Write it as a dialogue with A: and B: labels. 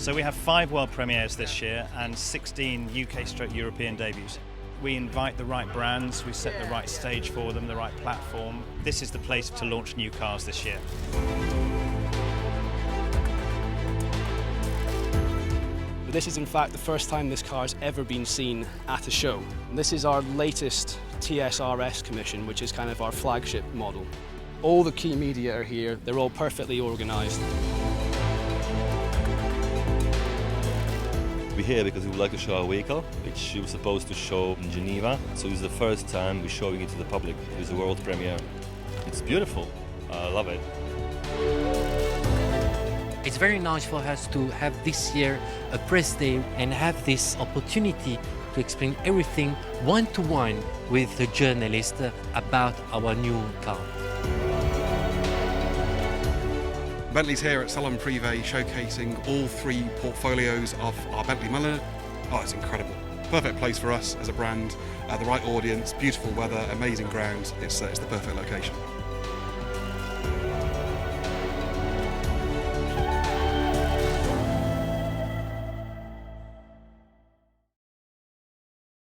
A: So we have 5 world premieres this year and 16 UK/European debuts. We invite the right brands, we set the right stage for them, the right platform. This is the place to launch new cars this year.
B: This is in fact the first time this car's ever been seen at a show. This is our latest TSRS commission, which is kind of our flagship model. All the key media are here, they're all perfectly organised.
C: We're here because we would like to show our vehicle, which we were supposed to show in Geneva. So it's the first time we're showing it to the public. It's a world premiere. It's beautiful. I love it.
D: It's very nice for us to have this year a press day and have this opportunity to explain everything one-to-one with the journalist about our new car.
E: Bentley's here at Salon Prive showcasing all 3 portfolios of our Bentley Mulliner. Oh, it's incredible. Perfect place for us as a brand, the right audience, beautiful weather, amazing grounds. It's the perfect location.